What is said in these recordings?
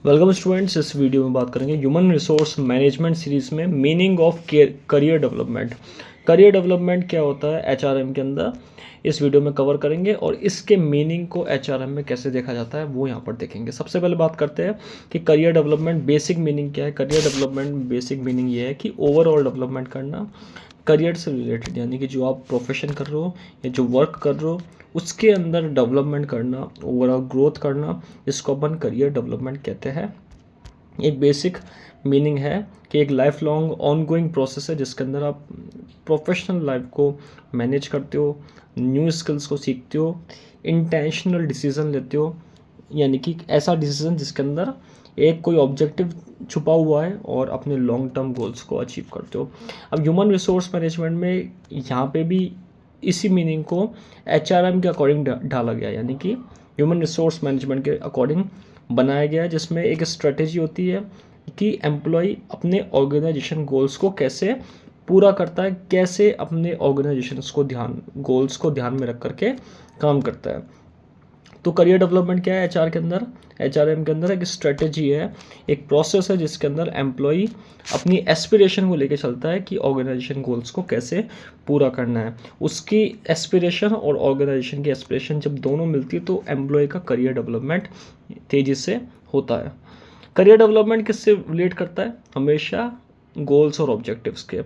Welcome students. इस video में बात करेंगे ह्यूमन रिसोर्स मैनेजमेंट सीरीज़ में meaning of career development. Career development क्या होता है एचआरएम के अंदर, इस वीडियो में कवर करेंगे और इसके मीनिंग को एचआरएम में कैसे देखा जाता है वो यहाँ पर देखेंगे। सबसे पहले बात करते हैं कि करियर डेवलपमेंट बेसिक मीनिंग क्या है। करियर डेवलपमेंट बेसिक मीनिंग ये है कि ओवरऑल डेवलपमेंट करना करियर से रिलेटेड, यानी कि जो आप प्रोफेशन कर रहे हो या जो वर्क कर रहे हो उसके अंदर डेवलपमेंट करना, ओवरऑल ग्रोथ करना, इसको अपन करियर डेवलपमेंट कहते हैं। एक बेसिक मीनिंग है कि एक life long on going process है जिसके अंदर आप प्रोफेशनल लाइफ को मैनेज करते हो, न्यू स्किल्स को सीखते हो, इंटेंशनल डिसीजन लेते हो, यानी कि ऐसा डिसीजन जिसके अंदर एक कोई ऑब्जेक्टिव छुपा हुआ है और अपने लॉन्ग टर्म गोल्स को अचीव करते हो। अब ह्यूमन रिसोर्स मैनेजमेंट में यहाँ पे भी इसी मीनिंग को एचआरएम के अकॉर्डिंग ढाला गया, यानी कि ह्यूमन रिसोर्स मैनेजमेंट के अकॉर्डिंग बनाया गया है, जिसमें एक स्ट्रेटेजी होती है कि एम्प्लॉय अपने ऑर्गेनाइजेशन गोल्स को कैसे पूरा करता है, कैसे अपने ऑर्गेनाइजेशंस को गोल्स को ध्यान में रख करके काम करता है। तो करियर डेवलपमेंट क्या है एचआर के अंदर, एचआरएम के अंदर एक स्ट्रेटेजी है, एक प्रोसेस है जिसके अंदर एम्प्लॉय अपनी एस्पिरेशन को लेके चलता है कि ऑर्गेनाइजेशन गोल्स को कैसे पूरा करना है। उसकी एस्पिरेशन और ऑर्गेनाइजेशन की एस्पिरेशन जब दोनों मिलती है तो एम्प्लॉय का करियर डेवलपमेंट तेज़ी से होता है। करियर डेवलपमेंट किससे रिलेट करता है? हमेशा गोल्स और ऑब्जेक्टिव्स के,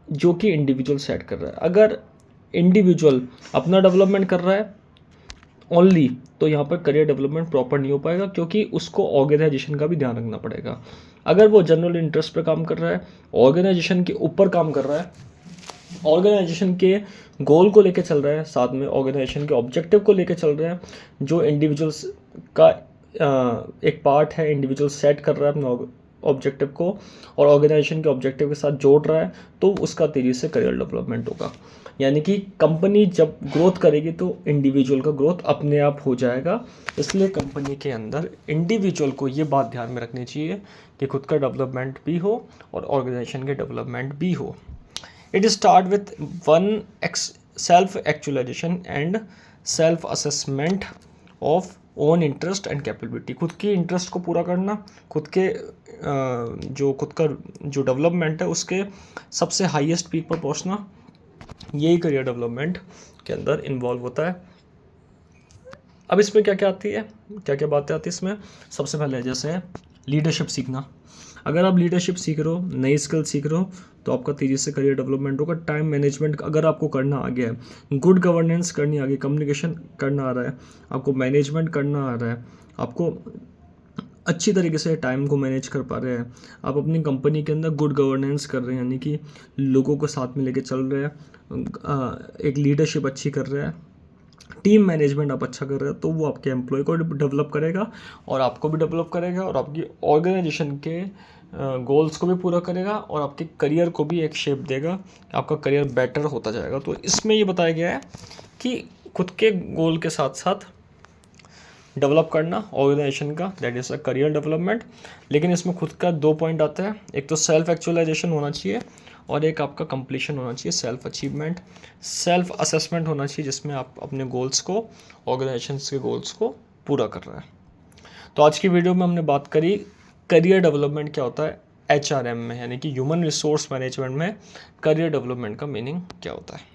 जो कि इंडिविजुअल सेट कर रहा है। अगर इंडिविजुअल अपना डेवलपमेंट कर रहा है ओनली, तो यहाँ पर करियर डेवलपमेंट प्रॉपर नहीं हो पाएगा, क्योंकि उसको ऑर्गेनाइजेशन का भी ध्यान रखना पड़ेगा। अगर वो जनरल इंटरेस्ट पे काम कर रहा है, ऑर्गेनाइजेशन के ऊपर काम कर रहा है, ऑर्गेनाइजेशन के गोल को लेके चल रहा है, साथ में ऑर्गेनाइजेशन के ऑब्जेक्टिव को लेके चल रहा है, जो इंडिविजुअल्स का एक पार्ट है, इंडिविजुअल सेट कर रहा है अपने ऑब्जेक्टिव को और ऑर्गेनाइजेशन के ऑब्जेक्टिव के साथ जोड़ रहा है, तो उसका तेज़ी से करियर डेवलपमेंट होगा। यानी कि कंपनी जब ग्रोथ करेगी तो इंडिविजुअल का ग्रोथ अपने आप हो जाएगा। इसलिए कंपनी के अंदर इंडिविजुअल को ये बात ध्यान में रखनी चाहिए कि खुद का डेवलपमेंट भी हो और ऑर्गेनाइजेशन के डेवलपमेंट भी हो। It start with one self actualisation and self assessment of own interest and capability. खुद की इंटरेस्ट को पूरा करना, खुद का जो डेवलपमेंट है उसके सबसे हाईएस्ट पीक पर पहुंचना, यही करियर डेवलपमेंट के अंदर इन्वॉल्व होता है। अब इसमें क्या क्या आती है, क्या क्या बातें आती है इसमें? सबसे पहले जैसे लीडरशिप सीखना। अगर आप लीडरशिप सीख रहे हो, नई स्किल सीख रहे हो, तो आपका तेज़ी से करियर डेवलपमेंट होगा। टाइम मैनेजमेंट अगर आपको करना आ गया है, गुड गवर्नेंस करनी आ गई, कम्युनिकेशन करना आ रहा है, आपको मैनेजमेंट करना आ रहा है, आपको अच्छी तरीके से टाइम को मैनेज कर पा रहे हैं, आप अपनी कंपनी के अंदर गुड गवर्नेंस कर रहे हैं, यानी कि लोगों को साथ में लेके चल रहे हैं, एक लीडरशिप अच्छी कर रहे हैं, टीम मैनेजमेंट आप अच्छा कर रहे हो, तो वो आपके एम्प्लॉय को डेवलप करेगा और आपको भी डेवलप करेगा और आपकी ऑर्गेनाइजेशन के गोल्स को भी पूरा करेगा और आपके करियर को भी एक शेप देगा, आपका करियर बेटर होता जाएगा। तो इसमें ये बताया गया है कि खुद के गोल के साथ साथ डेवलप करना ऑर्गेनाइजेशन का, that is a career development. लेकिन इसमें खुद का 2 पॉइंट आता है, एक तो सेल्फ एक्चुअलाइजेशन होना चाहिए और एक आपका कंप्लीशन होना चाहिए, सेल्फ अचीवमेंट। सेल्फ असेसमेंट होना चाहिए जिसमें आप अपने गोल्स को, ऑर्गेनाइजेशन के गोल्स को पूरा कर रहे हैं। तो आज की वीडियो में हमने बात करी करियर डेवलपमेंट क्या होता है एचआरएम में, यानी कि ह्यूमन रिसोर्स मैनेजमेंट में करियर डेवलपमेंट का मीनिंग क्या होता है।